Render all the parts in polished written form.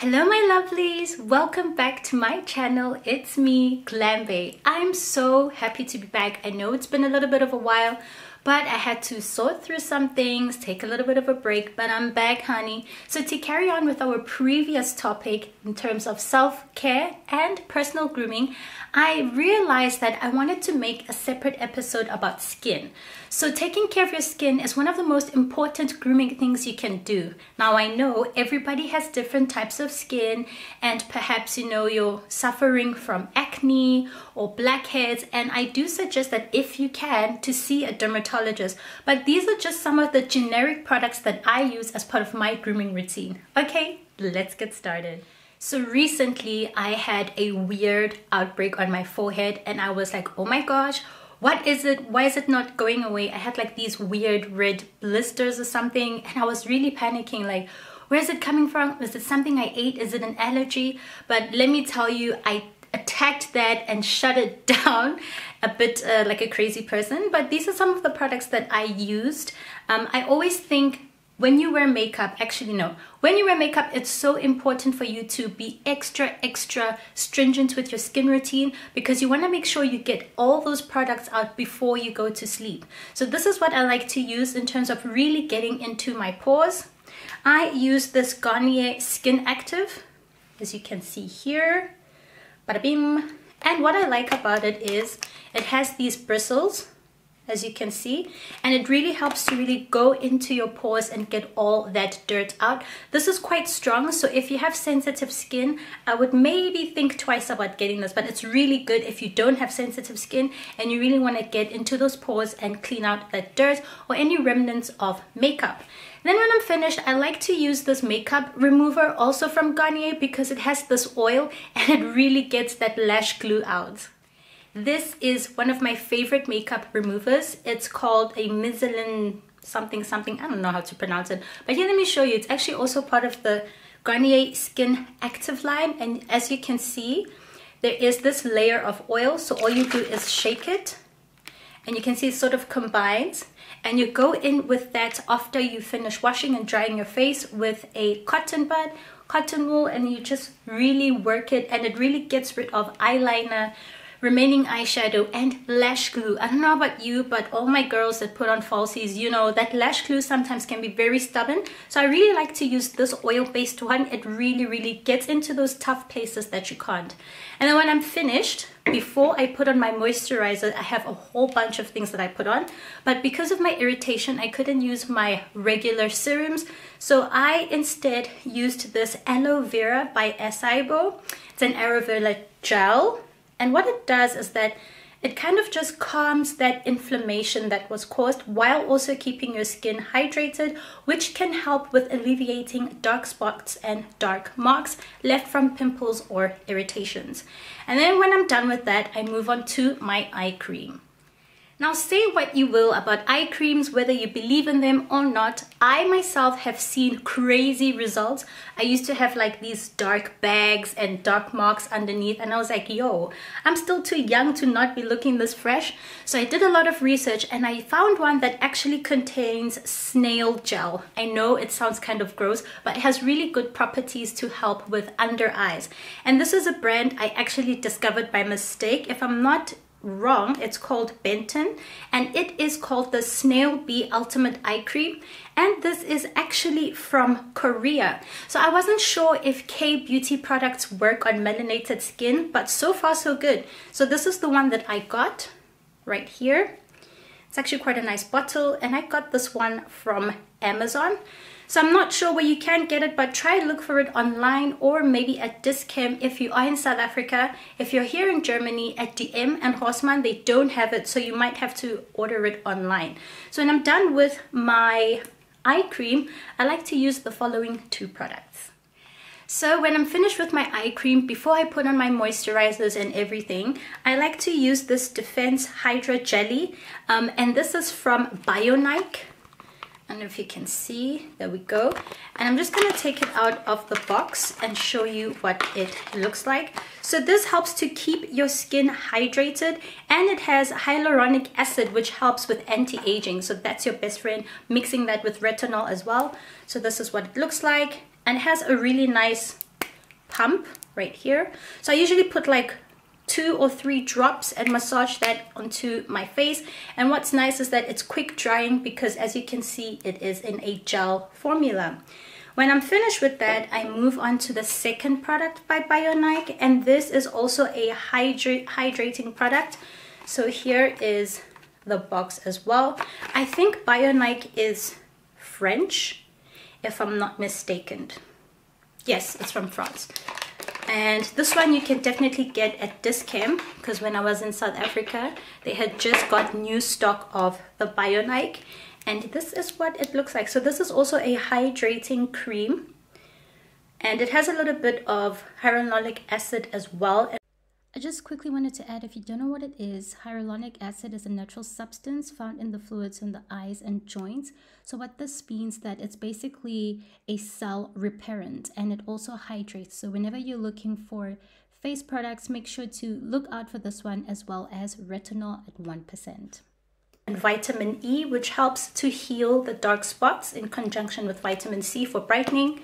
Hello my lovelies, welcome back to my channel. It's me, Glambae. I'm so happy to be back. I know it's been a little bit of a while, but I had to sort through some things, take a little bit of a break, but I'm back, honey. So to carry on with our previous topic in terms of self-care and personal grooming, I realized that I wanted to make a separate episode about skin. So taking care of your skin is one of the most important grooming things you can do. Now I know everybody has different types of skin, and perhaps you're suffering from acne or blackheads, and I do suggest that if you can, to see a dermatologist. But these are just some of the generic products that I use as part of my grooming routine. Okay, let's get started. So recently I had a weird outbreak on my forehead and I was like, oh my gosh, what is it? Why is it not going away? I had like these weird red blisters or something, and I was really panicking, like, where is it coming from? Is it something I ate? Is it an allergy? But let me tell you, I attacked that and shut it down a bit like a crazy person. But these are some of the products that I used. I always think when you wear makeup, when you wear makeup, it's so important for you to be extra stringent with your skin routine, because you want to make sure you get all those products out before you go to sleep. So this is what I like to use in terms of really getting into my pores. I use this Garnier Skin Active, as you can see here. Bada bim. And what I like about it is it has these bristles, as you can see, and it really helps to really go into your pores and get all that dirt out. This is quite strong, so if you have sensitive skin, I would maybe think twice about getting this, but it's really good if you don't have sensitive skin and you really want to get into those pores and clean out that dirt or any remnants of makeup. Then when I'm finished, I like to use this makeup remover, also from Garnier, because it has this oil and it really gets that lash glue out. This is one of my favorite makeup removers. It's called a Michelin something. I don't know how to pronounce it. But here, let me show you. It's actually also part of the Garnier Skin Active line. And as you can see, there is this layer of oil. So all you do is shake it. And you can see it sort of combines. And you go in with that after you finish washing and drying your face with a cotton bud, cotton wool, and you just really work it. And it really gets rid of eyeliner, remaining eyeshadow, and lash glue. I don't know about you, but all my girls that put on falsies, that lash glue sometimes can be very stubborn. So I really like to use this oil-based one. It really gets into those tough places that you can't. And then when I'm finished, before I put on my moisturizer, I have a whole bunch of things that I put on. But because of my irritation, I couldn't use my regular serums. So I instead used this Aloe Vera by Acai. It's an aloe vera gel. And what it does is that it kind of just calms that inflammation that was caused while also keeping your skin hydrated, which can help with alleviating dark spots and dark marks left from pimples or irritations. And then when I'm done with that, I move on to my eye cream. Now, say what you will about eye creams, whether you believe in them or not, I myself have seen crazy results. I used to have like these dark bags and dark marks underneath, and I was like, yo, I'm still too young to not be looking this fresh. So I did a lot of research and I found one that actually contains snail gel. I know it sounds kind of gross, but it has really good properties to help with under eyes. And this is a brand I actually discovered by mistake. If I'm not wrong, it's called Benton, and it is called the Snail Bee Ultimate Eye Cream, and this is actually from Korea. So I wasn't sure if K-beauty products work on melanated skin, but so far so good. So this is the one that I got right here. It's actually quite a nice bottle, and I got this one from Amazon. So I'm not sure where you can get it, but try to look for it online or maybe at Dis-Chem if you are in South Africa. If you're here in Germany, at DM and Rossmann, they don't have it, so you might have to order it online. So when I'm done with my eye cream, I like to use the following two products. So when I'm finished with my eye cream, before I put on my moisturizers and everything, I like to use this Defense Hydra Jelly, and this is from BioNike. I don't know if you can see, there we go. And I'm just going to take it out of the box and show you what it looks like. So this helps to keep your skin hydrated, and it has hyaluronic acid, which helps with anti-aging. So that's your best friend, mixing that with retinol as well. So this is what it looks like, and it has a really nice pump right here. So I usually put like 2 or 3 drops and massage that onto my face. And what's nice is that it's quick drying because, as you can see, it is in a gel formula. When I'm finished with that, I move on to the second product by BioNike, and this is also a hydrating product. So here is the box as well. I think BioNike is French, if I'm not mistaken. Yes, it's from France. And this one you can definitely get at Dis-Chem, because when I was in South Africa, they had just got new stock of the BioNike. And this is what it looks like. So this is also a hydrating cream. And it has a little bit of hyaluronic acid as well. I just quickly wanted to add, if you don't know what it is, hyaluronic acid is a natural substance found in the fluids in the eyes and joints. So what this means that it's basically a cell reparent, and it also hydrates. So whenever you're looking for face products, make sure to look out for this one, as well as retinol at 1%. And vitamin E, which helps to heal the dark spots in conjunction with vitamin C for brightening.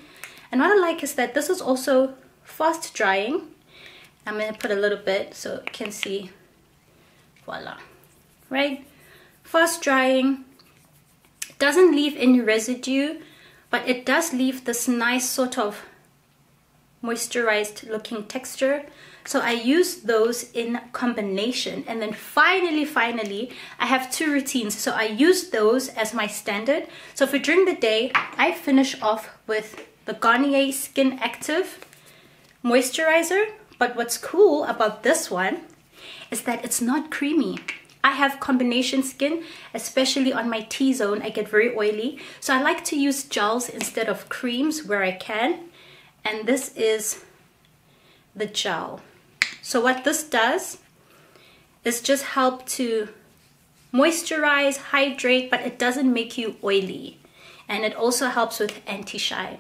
And what I like is that this is also fast drying. I'm going to put a little bit so you can see. Voila. Right? Fast drying. It doesn't leave any residue, but it does leave this nice sort of moisturized looking texture. So I use those in combination. And then finally, I have 2 routines. So I use those as my standard. So for during the day, I finish off with the Garnier Skin Active Moisturizer. But what's cool about this one is that it's not creamy. I have combination skin, especially on my T-zone. I get very oily. So I like to use gels instead of creams where I can. And this is the gel. So what this does is just help to moisturize, hydrate, but it doesn't make you oily. And it also helps with anti-shine.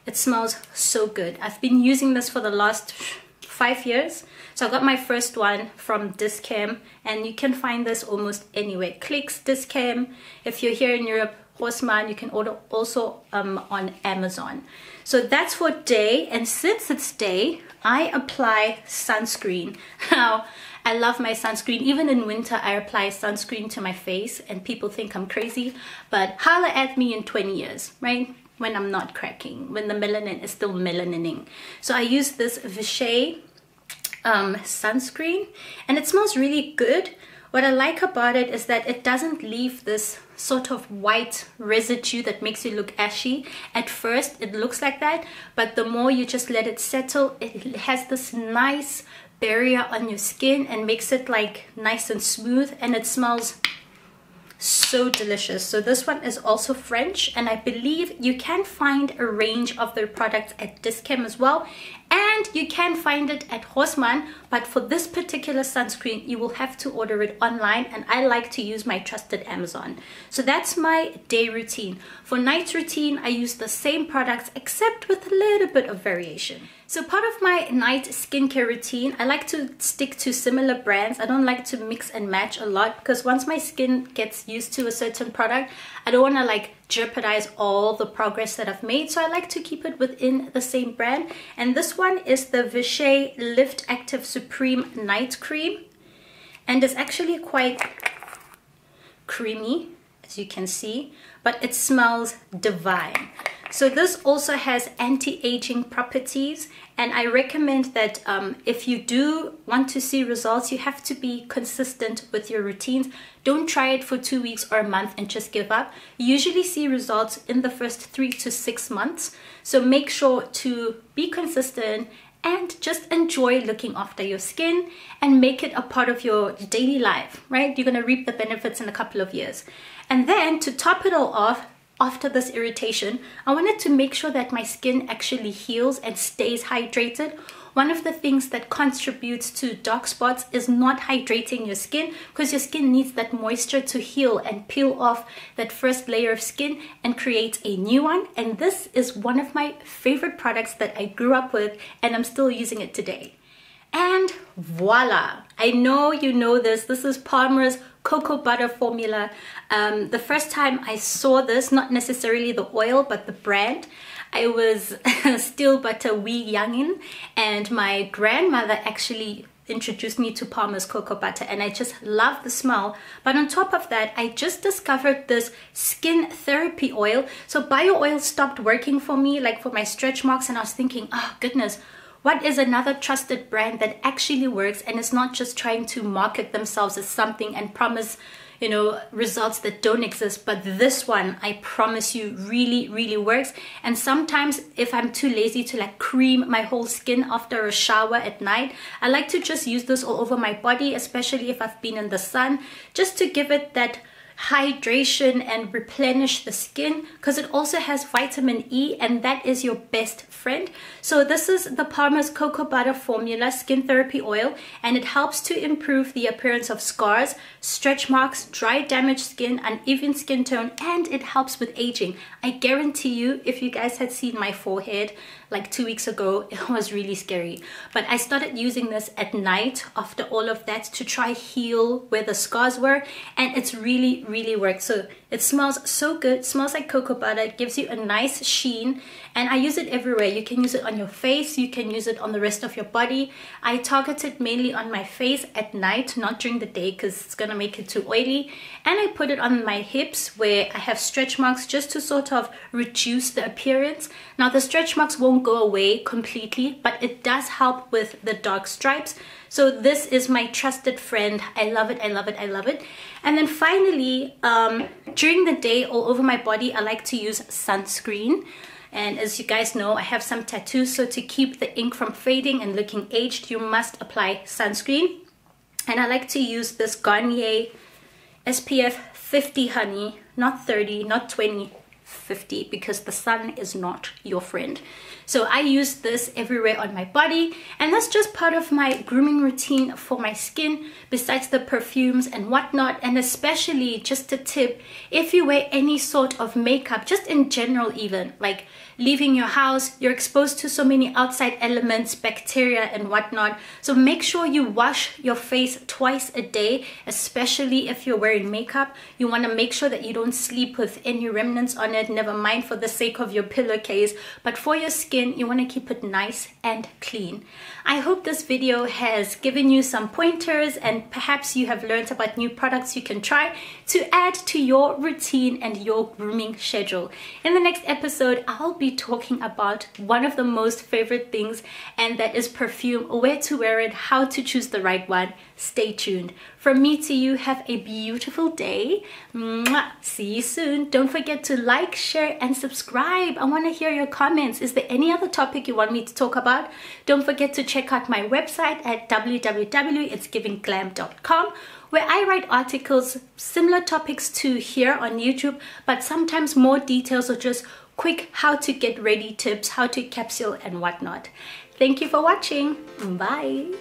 It smells so good. I've been using this for the last 5 years. So I got my first one from Dis-Chem, and you can find this almost anywhere. Clicks, Dis-Chem. If you're here in Europe, Rossmann, you can order also on Amazon. So that's for day, and since it's day, I apply sunscreen. Now, I love my sunscreen. Even in winter, I apply sunscreen to my face, and people think I'm crazy, but holla at me in 20 years, right? When I'm not cracking, when the melanin is still melanining. So I use this Vichy sunscreen, and it smells really good. What I like about it is that it doesn't leave this sort of white residue that makes you look ashy. At first it looks like that, but the more you just let it settle, it has this nice barrier on your skin and makes it like nice and smooth, and it smells so delicious. So this one is also French, and I believe you can find a range of their products at Dis-Chem as well, and you can find it at Rossmann, but for this particular sunscreen you will have to order it online, and I like to use my trusted Amazon. So that's my day routine. For night routine, I use the same products except with a little bit of variation. So part of my night skincare routine, I like to stick to similar brands. I don't like to mix and match a lot, because once my skin gets used to a certain product, I don't want to like jeopardize all the progress that I've made. So I like to keep it within the same brand. And this one is the Vichy Lift Active Supreme Night Cream. And it's actually quite creamy, as you can see, but it smells divine. So this also has anti-aging properties, and I recommend that if you do want to see results, you have to be consistent with your routines. Don't try it for 2 weeks or a month and just give up. You usually see results in the first 3 to 6 months. So make sure to be consistent and just enjoy looking after your skin and make it a part of your daily life, right? You're gonna reap the benefits in a couple of years. And then to top it all off, after this irritation, I wanted to make sure that my skin actually heals and stays hydrated. One of the things that contributes to dark spots is not hydrating your skin, because your skin needs that moisture to heal and peel off that first layer of skin and create a new one. And this is one of my favorite products that I grew up with, and I'm still using it today. And voila! I know you know this. This is Palmer's Cocoa Butter Formula. The first time I saw this, not necessarily the oil, but the brand, I was still but a wee youngin, and my grandmother actually introduced me to Palmer's cocoa butter, and I just love the smell. But on top of that, I just discovered this skin therapy oil. So bio oil stopped working for me, like for my stretch marks, and I was thinking, oh goodness, what is another trusted brand that actually works and is not just trying to market themselves as something and promise, you know, results that don't exist? But this one, I promise you, really works. And sometimes if I'm too lazy to like cream my whole skin after a shower at night, I like to just use this all over my body, especially if I've been in the sun, just to give it that hydration and replenish the skin, because it also has vitamin E, and that is your best friend. So this is the Palmer's cocoa butter formula skin therapy oil, and it helps to improve the appearance of scars, stretch marks, dry damaged skin, uneven skin tone, and it helps with aging. I guarantee you, if you guys had seen my forehead like 2 weeks ago, it was really scary. But I started using this at night after all of that to try heal where the scars were, and it's really worked. So it smells so good. It smells like cocoa butter. It gives you a nice sheen, and I use it everywhere. You can use it on your face, you can use it on the rest of your body. I target it mainly on my face at night, not during the day, because it's gonna make it too oily. And I put it on my hips where I have stretch marks, just to sort of reduce the appearance. Now the stretch marks won't go away completely, but it does help with the dark stripes. So this is my trusted friend. I love it, I love it, I love it. And then finally, during the day all over my body, I like to use sunscreen. And as you guys know, I have some tattoos, so to keep the ink from fading and looking aged, you must apply sunscreen. And I like to use this Garnier SPF 50 honey, not 30, not 20, 50, because the sun is not your friend. So I use this everywhere on my body, and that's just part of my grooming routine for my skin, besides the perfumes and whatnot. And especially, just a tip, if you wear any sort of makeup, just in general, even like leaving your house, you're exposed to so many outside elements, bacteria and whatnot. So make sure you wash your face twice a day, especially if you're wearing makeup. You want to make sure that you don't sleep with any remnants on it, never mind for the sake of your pillowcase, but for your skin, you want to keep it nice and clean. I hope this video has given you some pointers, and perhaps you have learned about new products you can try to add to your routine and your grooming schedule. In the next episode, I'll be talking about one of the most favorite things, and that is perfume, where to wear it, how to choose the right one. Stay tuned. From me to you, have a beautiful day. Mwah. See you soon. Don't forget to like, share and subscribe. I want to hear your comments. Is there any other topic you want me to talk about? Don't forget to check out my website at www.itsgiving.glam.com, where I write articles, similar topics to here on YouTube, but sometimes more details or just quick how to get ready tips, how to capsule and whatnot. Thank you for watching. Bye.